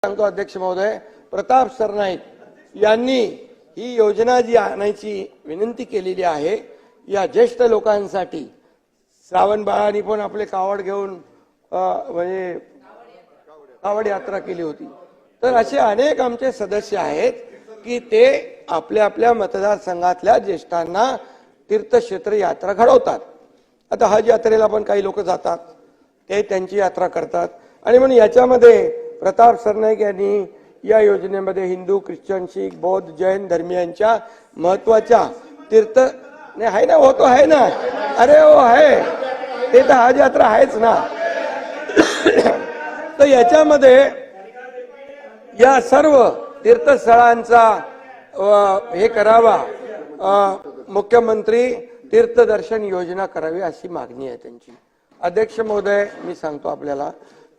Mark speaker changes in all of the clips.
Speaker 1: सांगतो अध्यक्ष महोदय, प्रताप सरनाईक यांनी ही योजना जी आणायची विनंती केलेली आहे, या ज्येष्ठ लोकांसाठी श्रावण बाळांनी पण आपले कावड घेऊन म्हणजे कावड यात्रा केली होती। तर असे अनेक आमचे सदस्य आहेत की ते आपल्या आपल्या मतदारसंघातल्या ज्येष्ठांना तीर्थक्षेत्र यात्रा घडवतात। आता हज यात्रेला पण काही लोक जातात, ते त्यांची यात्रा करतात आणि म्हणून याच्यामध्ये प्रताप सरनाईक यांनी या योजनेमध्ये हिंदू, ख्रिश्चन, शीख, बौद्ध, जैन धर्मियांच्या महत्वाच्या तीर्थ नाही आहे ना, होतो आहे ना, अरे हो आहे ते तर हज यात्रा आहेच ना। तर याच्यामध्ये या सर्व तीर्थस्थळांचा हे करावा, मुख्यमंत्री तीर्थदर्शन योजना करावी अशी मागणी आहे त्यांची। अध्यक्ष महोदय, मी सांगतो आपल्याला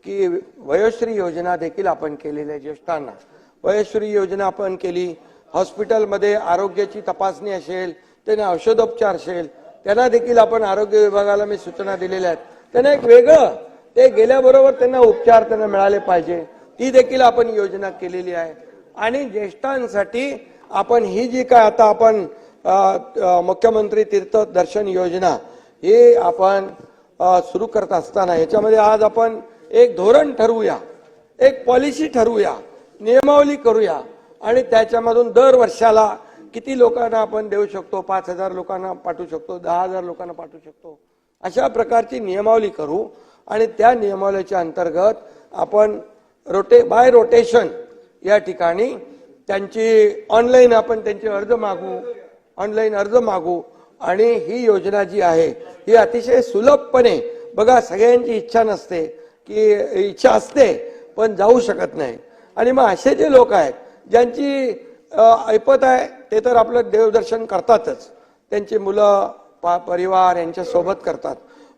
Speaker 1: की वयोश्री योजना देखील आपण केलेली आहे। ज्येष्ठांना वयोश्री योजना आपण केली। हॉस्पिटलमध्ये आरोग्याची तपासणी असेल, त्यांना औषधोपचार असेल, त्यांना देखील आपण आरोग्य विभागाला मी सूचना दिलेल्या आहेत। त्यांना एक वेगळं ते गेल्याबरोबर त्यांना उपचार त्यांना मिळाले पाहिजे, ती देखील आपण योजना केलेली आहे। आणि ज्येष्ठांसाठी आपण ही जी काय आता आपण मुख्यमंत्री तीर्थ दर्शन योजना हे आपण सुरू करत असताना याच्यामध्ये आज आपण एक धोरण ठरवूया, एक पॉलिसी ठरवूया, नियमावली करूया आणि त्याच्यामधून दर वर्षाला किती लोकांना आपण देऊ शकतो, 5,000 लोकांना पाठवू शकतो, 10,000 लोकांना पाठवू शकतो, अशा प्रकारची नियमावली करू। आणि त्या नियमावलीच्या अंतर्गत आपण बाय रोटेशन या ठिकाणी त्यांची ऑनलाईन आपण त्यांचे अर्ज मागू, ऑनलाईन अर्ज मागू आणि ही योजना जी आहे ही अतिशय सुलभपणे, बघा सगळ्यांची इच्छा नसते की इच्छा असते पण जाऊ शकत नाही, आणि मग असे जे लोक आहेत ज्यांची ऐपत आहे ते तर आपलं देवदर्शन करतातच, त्यांची मुलं परिवार यांच्या सोबत करतात,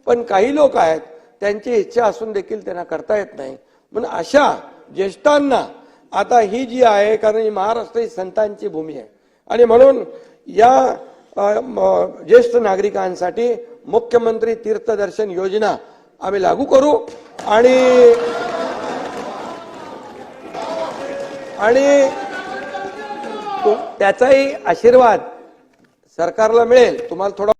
Speaker 1: पण काही लोक आहेत त्यांची इच्छा असून देखील त्यांना करता येत नाही। म्हणून अशा ज्येष्ठांना आता ही जी आहे, कारण ही महाराष्ट्र ही संतांची भूमी आहे आणि म्हणून या ज्येष्ठ नागरिकांसाठी मुख्यमंत्री तीर्थदर्शन योजना आम्ही लागू करू आणि त्याचाही आशीर्वाद सरकारला मिळेल। तुम्हाला थोडा